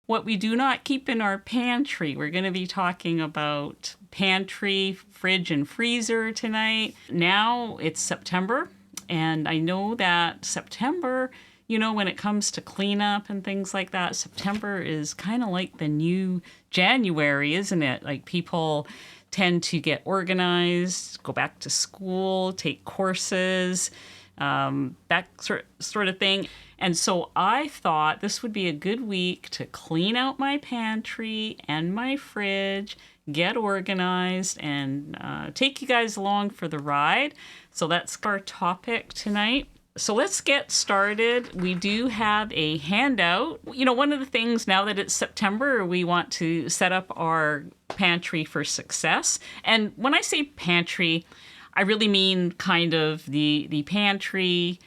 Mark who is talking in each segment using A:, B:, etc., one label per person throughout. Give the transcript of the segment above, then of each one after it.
A: What we do not keep in our pantry. We're going to be talking about pantry, fridge, and freezer tonight. Now it's September, and I know that September, when it comes to cleanup and things like that, September is kind of like the new January, isn't it? Like people tend to get organized, go back to school, take courses, that sort of thing. And so I thought this would be a good week to clean out my pantry and my fridge, get organized, and take you guys along for the ride. So that's our topic tonight. So let's get started. We do have a handout. One of the things now that it's September, we want to set up our pantry for success. And when I say pantry, I really mean kind of the pantry,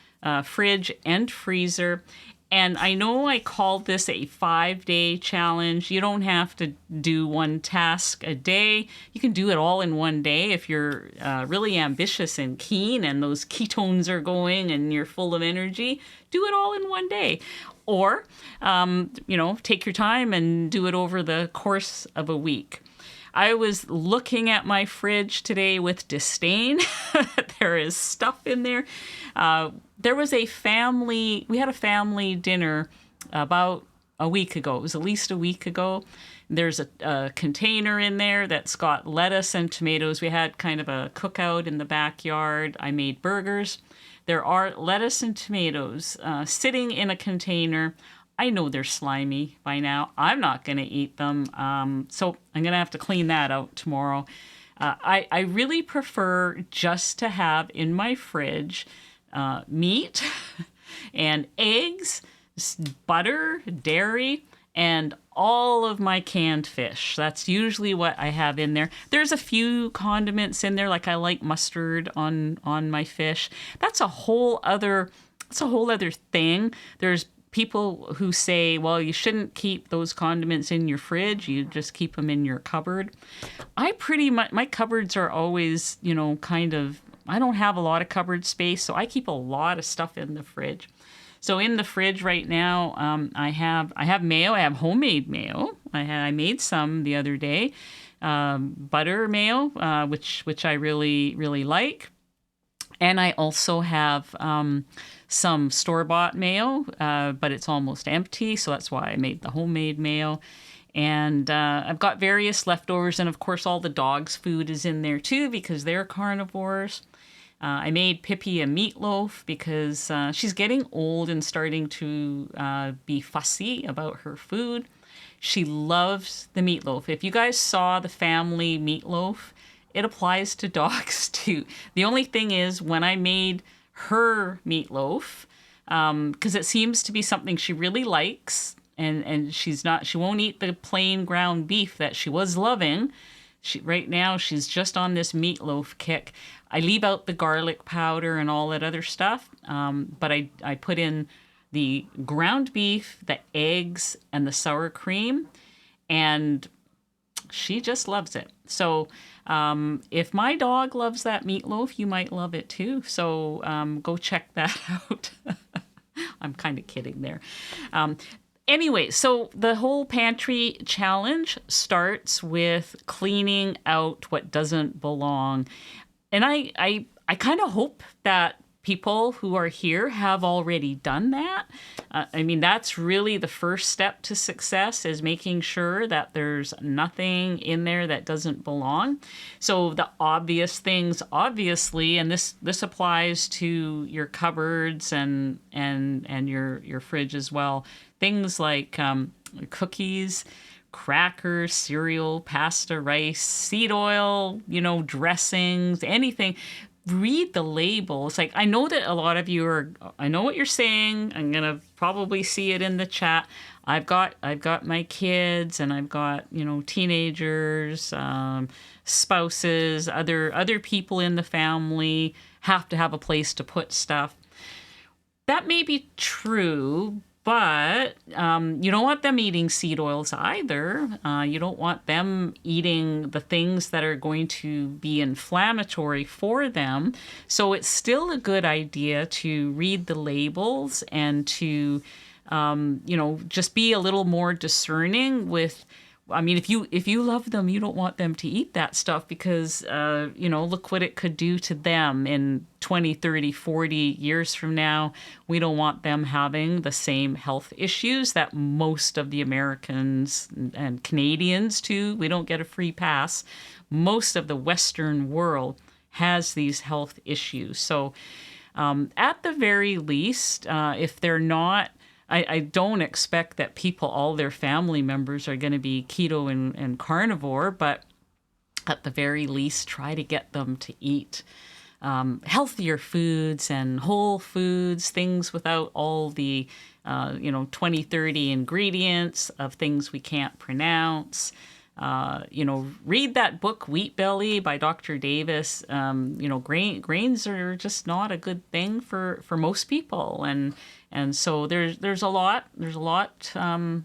A: fridge, and freezer. And I know I called this a 5-day challenge. You don't have to do one task a day. You can do it all in one day if you're really ambitious and keen and those ketones are going and you're full of energy. Do it all in one day. Or, take your time and do it over the course of a week. I was looking at my fridge today with disdain. There is stuff in there. There was we had a family dinner about a week ago. It was at least a week ago. There's a container in there that's got lettuce and tomatoes. We had kind of a cookout in the backyard. I made burgers. There are lettuce and tomatoes sitting in a container. I know they're slimy by now. I'm not going to eat them. So I'm going to have to clean that out tomorrow. I really prefer just to have in my fridge meat and eggs, butter, dairy, and all of my canned fish. That's usually what I have in there. There's a few condiments in there, like I like mustard on my fish. That's a whole other thing. There's people who say, well, you shouldn't keep those condiments in your fridge. You just keep them in your cupboard. My cupboards are always, I don't have a lot of cupboard space, so I keep a lot of stuff in the fridge. So in the fridge right now, I have mayo. I have homemade mayo. I made some the other day. Butter mayo, which I really, really like. And I also have some store-bought mayo, but it's almost empty, so that's why I made the homemade mayo. And I've got various leftovers, and of course all the dogs' food is in there too because they're carnivores. I made Pippi a meatloaf because she's getting old and starting to be fussy about her food. She loves the meatloaf. If you guys saw the family meatloaf, it applies to dogs too. The only thing is when I made her meatloaf, because it seems to be something she really likes, and she won't eat the plain ground beef that she was loving. Right now she's just on this meatloaf kick. I leave out the garlic powder and all that other stuff, but I put in the ground beef, the eggs, and the sour cream, and she just loves it. So if my dog loves that meatloaf, you might love it too. So go check that out. I'm kind of kidding there. Anyway, so the whole pantry challenge starts with cleaning out what doesn't belong. And I kind of hope that people who are here have already done that. That's really the first step to success, is making sure that there's nothing in there that doesn't belong. So the obvious things, obviously, and this applies to your cupboards and your fridge as well. Things like cookies, crackers, cereal, pasta, rice, seed oil, dressings, anything. Read the labels. Like, I know that a lot of you I know what you're saying. I'm going to probably see it in the chat. I've got my kids, and I've got, teenagers, spouses, other people in the family have to have a place to put stuff. That may be true, but you don't want them eating seed oils either. You don't want them eating the things that are going to be inflammatory for them. So it's still a good idea to read the labels and to Just be a little more discerning with. I mean, if you love them, you don't want them to eat that stuff because, look what it could do to them in 20, 30, 40 years from now. We don't want them having the same health issues that most of the Americans and Canadians too. We don't get a free pass. Most of the Western world has these health issues. So at the very least, if they're not, I don't expect that all their family members are going to be keto and carnivore, but at the very least, try to get them to eat healthier foods and whole foods, things without all the, 20, 30 ingredients of things we can't pronounce. Read that book, Wheat Belly by Dr. Davis. Grains are just not a good thing for most people. And so there's a lot to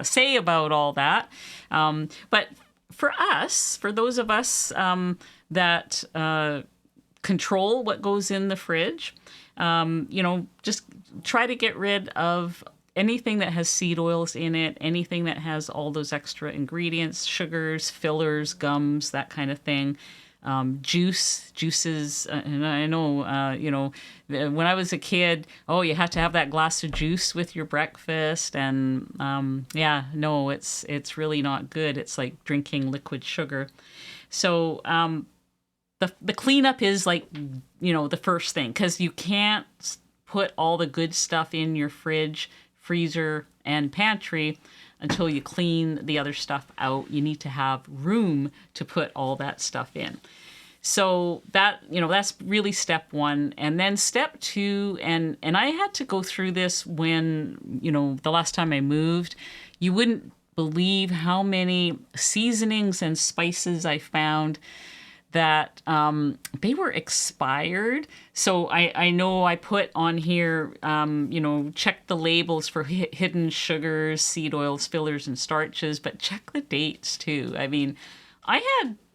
A: say about all that. But for those of us that control what goes in the fridge, just try to get rid of anything that has seed oils in it, anything that has all those extra ingredients, sugars, fillers, gums, that kind of thing. Juices, and I know, when I was a kid, you had to have that glass of juice with your breakfast, and it's really not good. It's like drinking liquid sugar. So the cleanup is the first thing, because you can't put all the good stuff in your fridge, freezer, and pantry until you clean the other stuff out. You need to have room to put all that stuff in. So that's really step one. And then step two, and I had to go through this when, the last time I moved. You wouldn't believe how many seasonings and spices I found that they were expired. So I know I put on here, check the labels for hidden sugars, seed oils, fillers, and starches, but check the dates too. I mean, I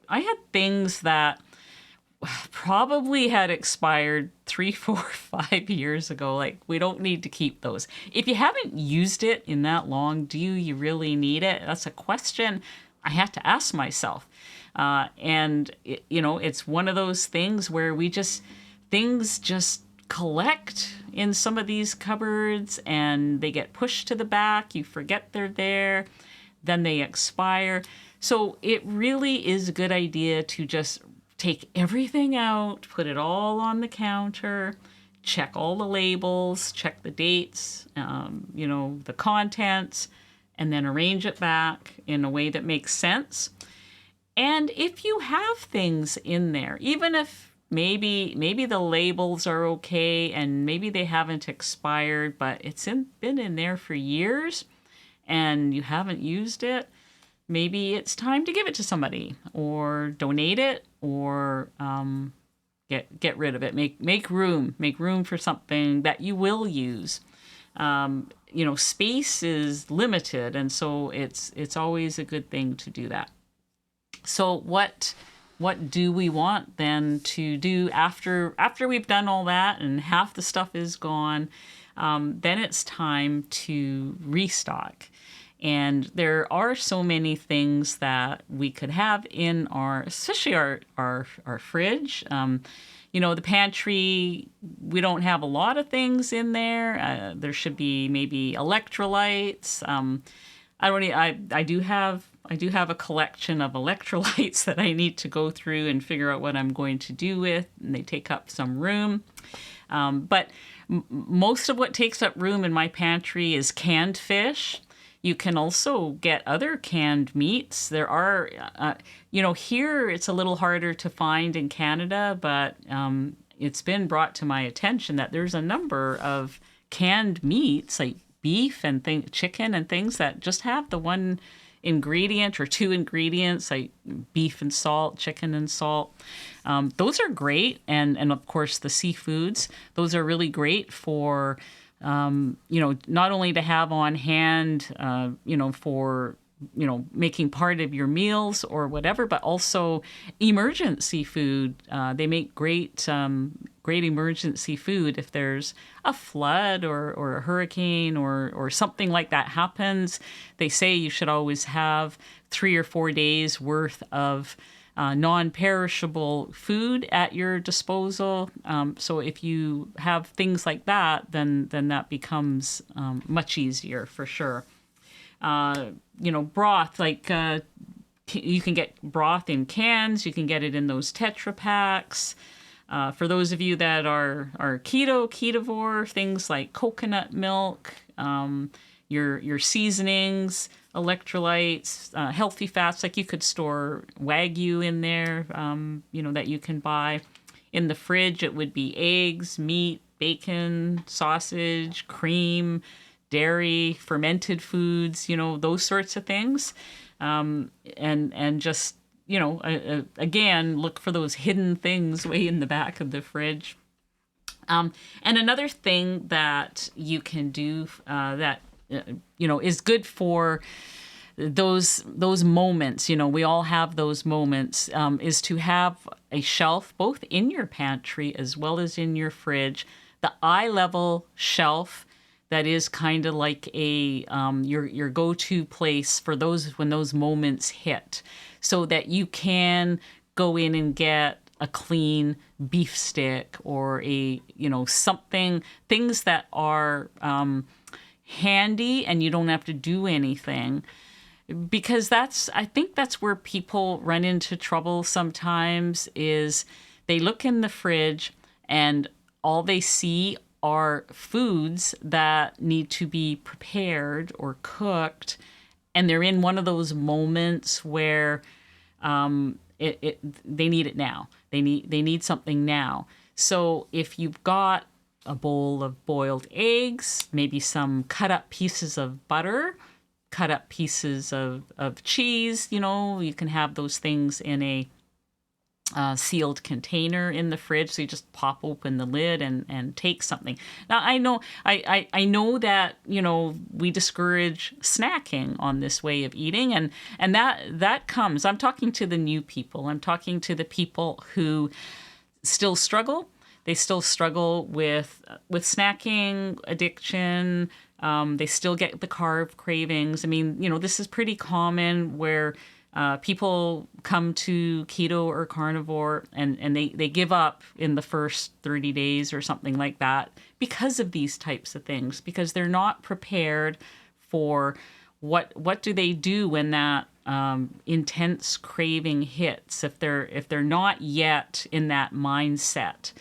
A: had things that probably had expired 3, 4, 5 years ago. Like, we don't need to keep those. If you haven't used it in that long, do you really need it? That's a question I had to ask myself. It's one of those things where things just collect in some of these cupboards and they get pushed to the back. You forget they're there, then they expire. So it really is a good idea to just take everything out, put it all on the counter, check all the labels, check the dates, the contents, and then arrange it back in a way that makes sense. And if you have things in there, even if maybe the labels are okay and maybe they haven't expired, but it's been in there for years and you haven't used it, maybe it's time to give it to somebody or donate it or get rid of it. Make room for something that you will use. Space is limited, and so it's always a good thing to do that. So what do we want then to do after we've done all that and half the stuff is gone? Then it's time to restock. And there are so many things that we could have in especially our fridge. The pantry, we don't have a lot of things in there. There should be maybe electrolytes. I do have a collection of electrolytes that I need to go through and figure out what I'm going to do with, and they take up some room. But most of what takes up room in my pantry is canned fish. You can also get other canned meats. There are, here it's a little harder to find in Canada, but it's been brought to my attention that there's a number of canned meats like beef and chicken and things that just have the one ingredient or two ingredients, like beef and salt, chicken and salt. Those are great. And of course, the seafoods, those are really great for, not only to have on hand, for, making part of your meals or whatever, but also emergency food. They make great great emergency food if there's a flood or a hurricane or something like that happens. They say you should always have 3 or 4 days worth of non-perishable food at your disposal. So if you have things like that, then that becomes much easier for sure. Broth, like you can get broth in cans. You can get it in those Tetra Paks. For those of you that are ketovore, things like coconut milk, your seasonings, electrolytes, healthy fats, like you could store Wagyu in there, that you can buy. In the fridge, it would be eggs, meat, bacon, sausage, cream, dairy, fermented foods, those sorts of things. And just, again, look for those hidden things way in the back of the fridge. And another thing that you can do that is good for those moments, we all have those moments, is to have a shelf both in your pantry as well as in your fridge, the eye level shelf that is kind of like a your go-to place for those when those moments hit, so that you can go in and get a clean beef stick or things that are handy and you don't have to do anything. Because I think that's where people run into trouble sometimes, is they look in the fridge and all they see are foods that need to be prepared or cooked, and they're in one of those moments where they need it now. They need something now. So if you've got a bowl of boiled eggs, maybe some cut up pieces of butter, cut up pieces of cheese, you can have those things in a sealed container in the fridge, so you just pop open the lid and take something. Now I know that we discourage snacking on this way of eating, and that comes. I'm talking to the new people. I'm talking to the people who still struggle. They still struggle with snacking addiction. They still get the carb cravings. I mean, this is pretty common where people come to keto or carnivore and they give up in the first 30 days or something like that because of these types of things, because they're not prepared for what do they do when that intense craving hits, if they're not yet in that mindset.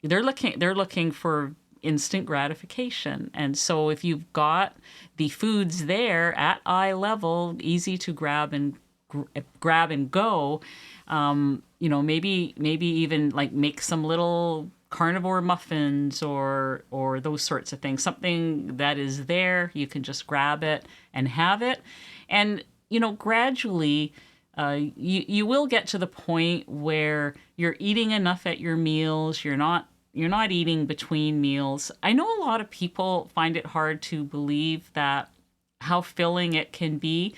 A: They're looking for instant gratification. And so if you've got the foods there at eye level, easy to grab and go, maybe even like make some little carnivore muffins or those sorts of things, something that is there, you can just grab it and have it. And, gradually, you will get to the point where you're eating enough at your meals, you're not eating between meals. I know a lot of people find it hard to believe that how filling it can be,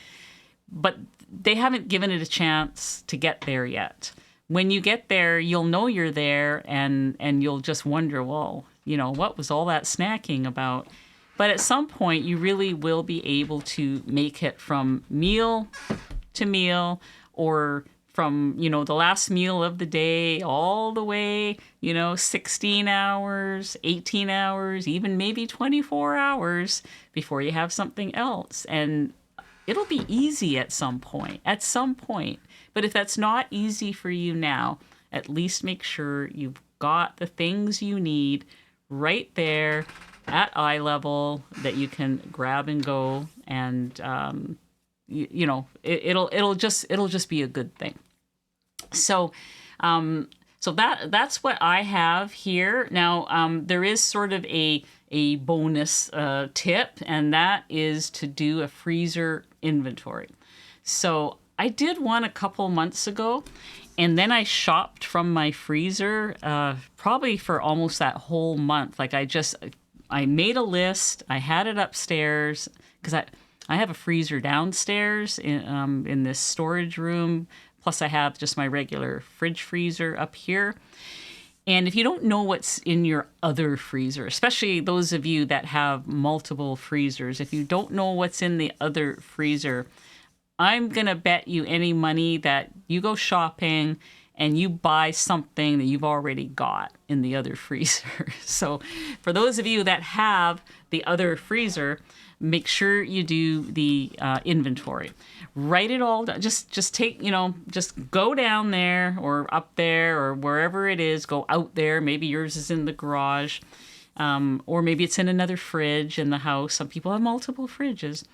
A: but they haven't given it a chance to get there yet. When you get there, you'll know you're there, and you'll just wonder, well, what was all that snacking about? But at some point, you really will be able to make it from meal to meal, or from, the last meal of the day all the way, 16 hours, 18 hours, even maybe 24 hours before you have something else. And it'll be easy at some point. But if that's not easy for you now, at least make sure you've got the things you need right there at eye level that you can grab and go, and it'll just be a good thing. So that's what I have here. Now, there is sort of a bonus tip, and that is to do a freezer inventory. So I did one a couple months ago, and then I shopped from my freezer probably for almost that whole month. Like I made a list. I had it upstairs because I have a freezer downstairs in this storage room. Plus I have just my regular fridge freezer up here. And if you don't know what's in your other freezer, especially those of you that have multiple freezers, if you don't know what's in the other freezer, I'm going to bet you any money that you go shopping and you buy something that you've already got in the other freezer. So for those of you that have the other freezer, make sure you do the inventory. Write it all down. Just take, just go down there or up there or wherever it is. Go out there. Maybe yours is in the garage. Or maybe it's in another fridge in the house. Some people have multiple fridges.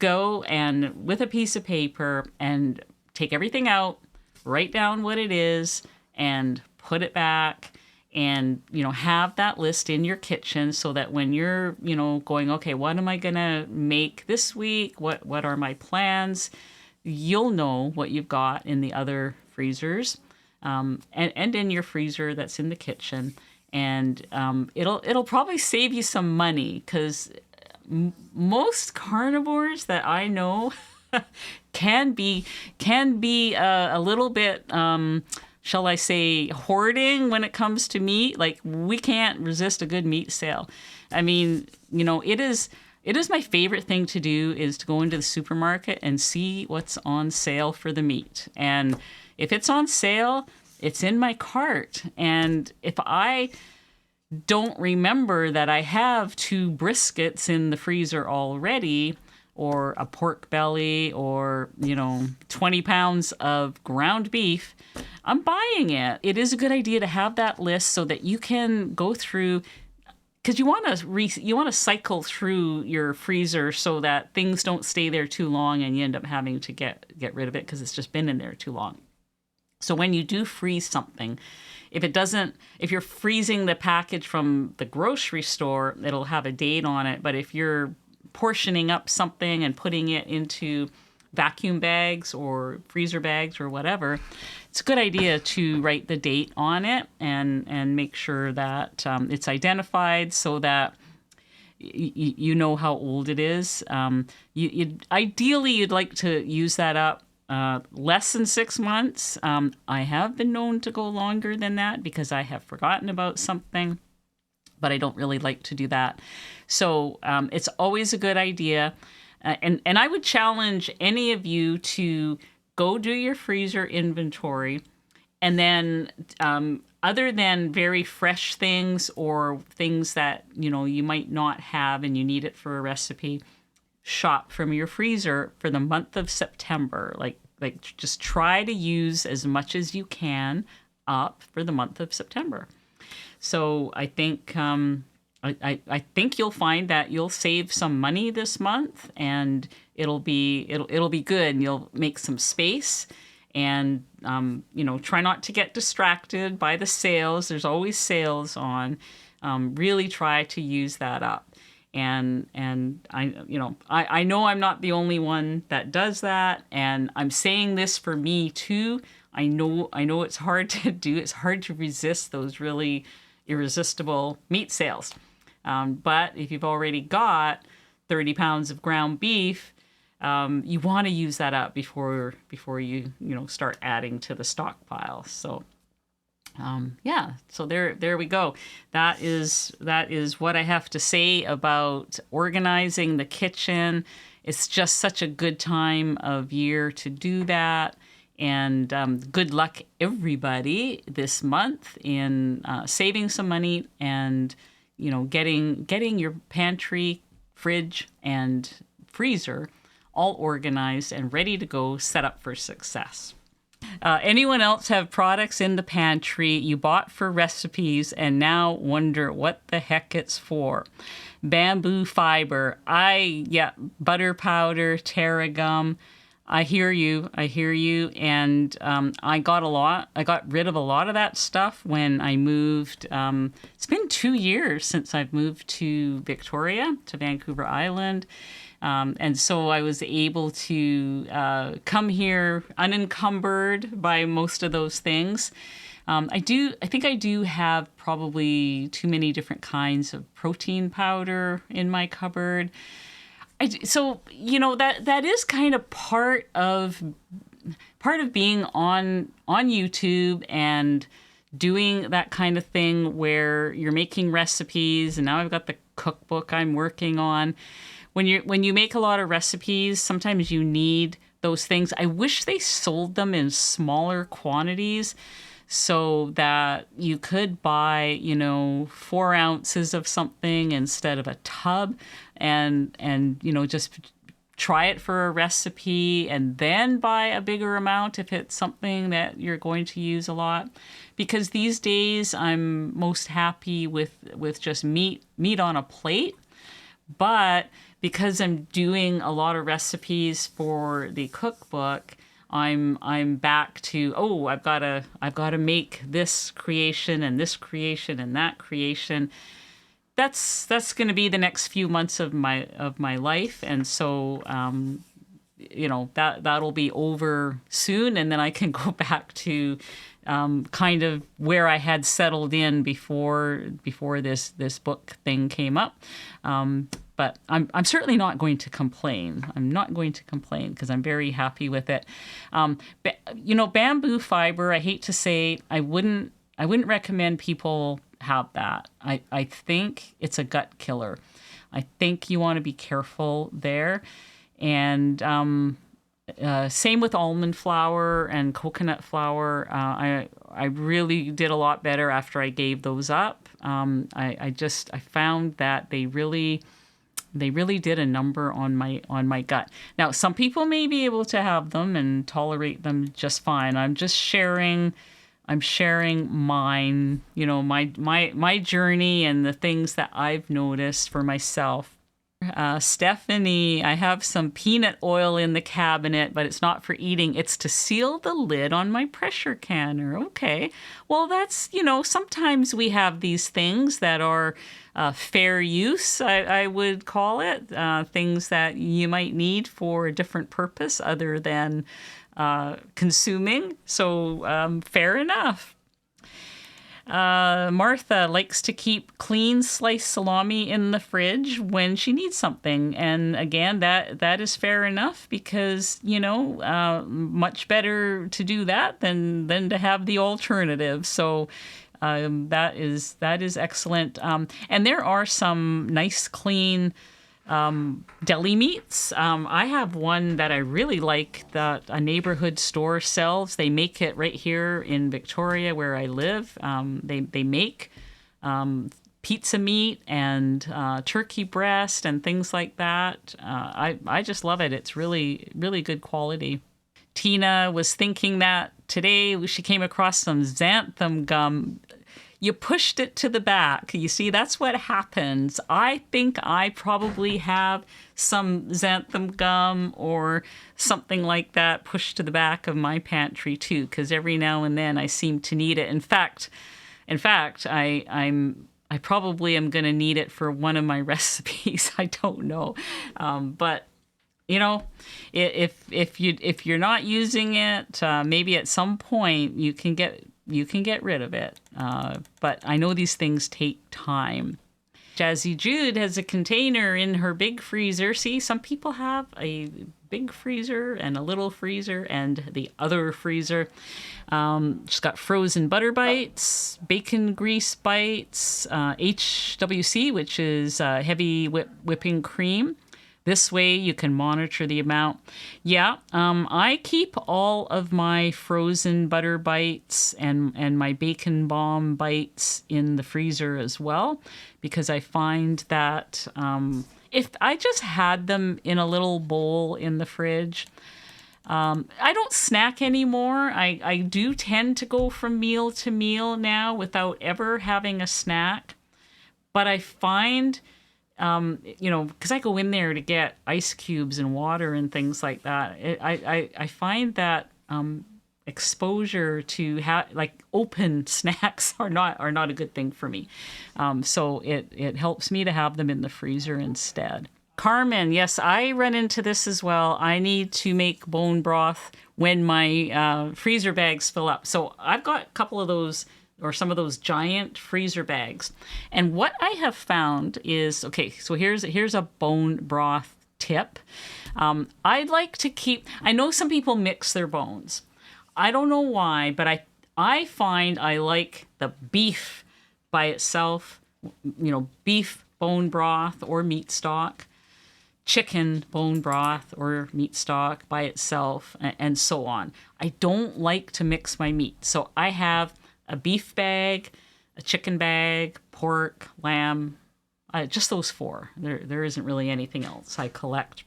A: Go and with a piece of paper and take everything out, write down what it is, and put it back. And, have that list in your kitchen so that when you're, going, okay, what am I going to make this week? What are my plans? You'll know what you've got in the other freezers and in your freezer that's in the kitchen. And it'll probably save you some money because most carnivores that I know can be a little bit, shall I say, hoarding when it comes to meat. Like, we can't resist a good meat sale. I mean, it is my favorite thing to do is to go into the supermarket and see what's on sale for the meat. And if it's on sale, it's in my cart. And if I don't remember that I have 2 briskets in the freezer already, or a pork belly, or 20 pounds of ground beef, I'm buying it. It is a good idea to have that list so that you can go through, because you want to cycle through your freezer so that things don't stay there too long and you end up having to get rid of it because it's just been in there too long. So when you do freeze something, if you're freezing the package from the grocery store, it'll have a date on it. But if you're portioning up something and putting it into vacuum bags or freezer bags or whatever, it's a good idea to write the date on it and make sure that it's identified so that you know how old it is. Ideally, you'd like to use that up less than 6 months. I have been known to go longer than that because I have forgotten about something, but I don't really like to do that. So it's always a good idea. And I would challenge any of you to go do your freezer inventory. And then other than very fresh things or things that, you might not have and you need it for a recipe, shop from your freezer for the month of September. Like just try to use as much as you can up for the month of September. So I think I think you'll find that you'll save some money this month, and it'll be good, and you'll make some space. And try not to get distracted by the sales. There's always sales on. Really try to use that up. And I know I'm not the only one that does that, and I'm saying this for me too. I know it's hard to do. It's hard to resist those really irresistible meat sales. But if you've already got 30 pounds of ground beef, you want to use that up before you start adding to the stockpile. So so there we go. That is what I have to say about organizing the kitchen. It's just such a good time of year to do that. And good luck, everybody, this month in saving some money and getting your pantry, fridge, and freezer all organized and ready to go, set up for success. Anyone else have products in the pantry you bought for recipes and now wonder what the heck it's for? Bamboo fiber, butter powder, tarragon. I hear you. And I got rid of a lot of that stuff when I moved. It's been 2 years since I've moved to Victoria, to Vancouver Island. And so I was able to come here unencumbered by most of those things. I think I do have probably too many different kinds of protein powder in my cupboard. So that is kind of part of being on YouTube and doing that kind of thing where you're making recipes, and now I've got the cookbook I'm working on. When you make a lot of recipes, sometimes you need those things. I wish they sold them in smaller quantities so that you could buy, 4 ounces of something instead of a tub, and just try it for a recipe and then buy a bigger amount if it's something that you're going to use a lot. Because these days I'm most happy with just meat on a plate. But because I'm doing a lot of recipes for the cookbook, I'm back to, I've got to make this creation and this creation and that creation. That's going to be the next few months of my life, and so that'll be over soon, and then I can go back to kind of where I had settled in before this book thing came up. But I'm certainly not going to complain. I'm not going to complain because I'm very happy with it. Bamboo fiber, I hate to say, I wouldn't recommend people have that. I think it's a gut killer. I think you want to be careful there. And same with almond flour and coconut flour. I really did a lot better after I gave those up. I found that they really did a number on my gut. Now, some people may be able to have them and tolerate them just fine. I'm sharing mine, my journey and the things that I've noticed for myself. Stephanie, I have some peanut oil in the cabinet, but it's not for eating. It's to seal the lid on my pressure canner. Okay. Well, that's, sometimes we have these things that are fair use, I would call it, things that you might need for a different purpose other than consuming. So fair enough. Martha likes to keep clean sliced salami in the fridge when she needs something. And again, that is fair enough because, much better to do that than to have the alternative. So that is excellent. And there are some nice, clean deli meats. I have one that I really like that a neighborhood store sells. They make it right here in Victoria where I live. They make pizza meat and turkey breast and things like that. I just love it. It's really, really good quality. Tina was thinking that today she came across some xanthan gum. You pushed it to the back. You see, that's what happens. I think I probably have some xanthan gum or something like that pushed to the back of my pantry too, because every now and then I seem to need it. In fact, I probably am going to need it for one of my recipes. I don't know, but if you're not using it, maybe at some point you can get rid of it. But I know these things take time. Jazzy Jude has a container in her big freezer. See, some people have a big freezer and a little freezer and the other freezer. She's got frozen butter bites, bacon grease bites, HWC, which is heavy whipping cream. This way you can monitor the amount. Yeah, I keep all of my frozen butter bites and my bacon bomb bites in the freezer as well, because I find that if I just had them in a little bowl in the fridge, I don't snack anymore. I do tend to go from meal to meal now without ever having a snack. But I find because I go in there to get ice cubes and water and things like that. I find that exposure to open snacks are not a good thing for me. So it helps me to have them in the freezer instead. Carmen, yes, I run into this as well. I need to make bone broth when my freezer bags fill up. So I've got a couple of those, or some of those giant freezer bags. And what I have found is, okay, so here's a bone broth tip. I'd like to keep, I know some people mix their bones. I don't know why, but I find I like the beef by itself, beef bone broth or meat stock, chicken bone broth or meat stock by itself, and so on. I don't like to mix my meat. So I have a beef bag, a chicken bag, pork, lamb, just those four. There isn't really anything else I collect.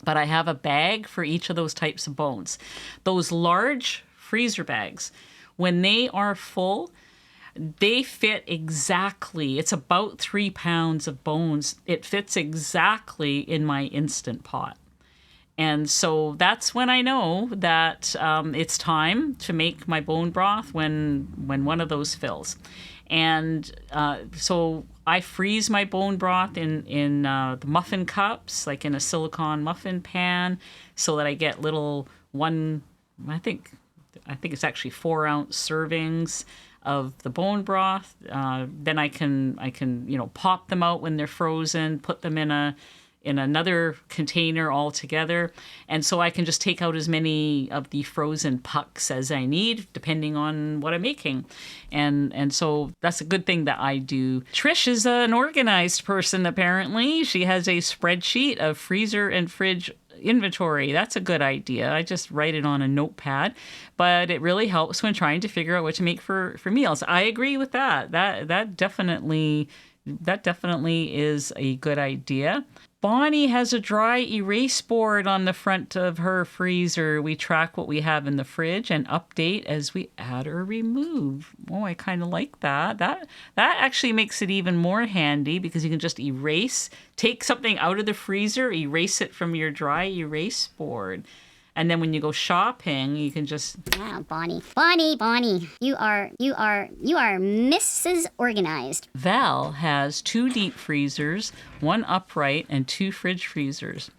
A: But I have a bag for each of those types of bones. Those large freezer bags, when they are full, they fit exactly. It's about 3 pounds of bones. It fits exactly in my Instant Pot. And so that's when I know that it's time to make my bone broth when one of those fills. And so I freeze my bone broth in the muffin cups, like in a silicone muffin pan, so that I get little I think it's actually 4-ounce servings of the bone broth. Then I can pop them out when they're frozen, put them in another container altogether. And so I can just take out as many of the frozen pucks as I need, depending on what I'm making. And so that's a good thing that I do. Trish is an organized person, apparently. She has a spreadsheet of freezer and fridge inventory. That's a good idea. I just write it on a notepad, but it really helps when trying to figure out what to make for meals. I agree with that. That definitely is a good idea. Bonnie has a dry erase board on the front of her freezer. We track what we have in the fridge and update as we add or remove. Oh, I kind of like that. That actually makes it even more handy because you can just take something out of the freezer, erase it from your dry erase board. And then when you go shopping, you can just...
B: Wow, Bonnie. You are Mrs. Organized.
A: Val has 2 deep freezers, 1 upright, and 2 fridge freezers.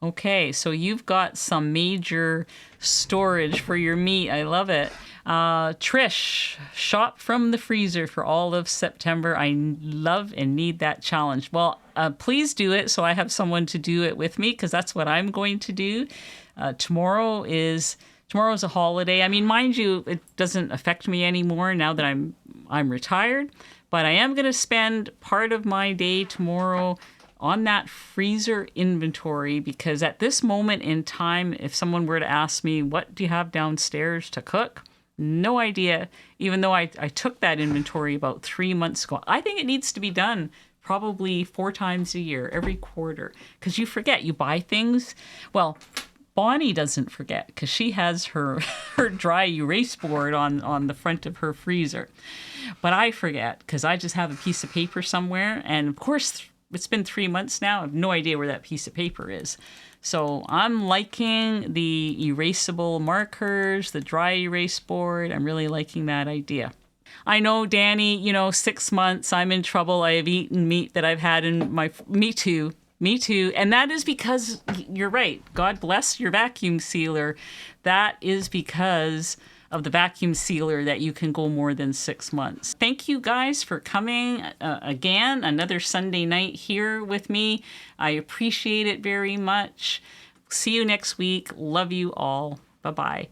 A: Okay, so you've got some major storage for your meat. I love it. Trish, shop from the freezer for all of September. I love and need that challenge. Well, please do it so I have someone to do it with me, because that's what I'm going to do. Tomorrow's a holiday. I mean, mind you, it doesn't affect me anymore now that I'm retired, but I am going to spend part of my day tomorrow on that freezer inventory, because at this moment in time, if someone were to ask me, what do you have downstairs to cook? No idea, even though I took that inventory about 3 months ago. I think it needs to be done probably 4 times a year, every quarter, because you forget, you buy things. Well, Bonnie doesn't forget because she has her dry erase board on the front of her freezer. But I forget because I just have a piece of paper somewhere. And of course, it's been 3 months now. I have no idea where that piece of paper is. So I'm liking the erasable markers, the dry erase board. I'm really liking that idea. I know, Danny, 6 months, I'm in trouble. I have eaten meat that I've had in my... Me too. And that is because, you're right, God bless your vacuum sealer. That is because of the vacuum sealer that you can go more than 6 months. Thank you guys for coming again, another Sunday night here with me. I appreciate it very much. See you next week. Love you all. Bye-bye.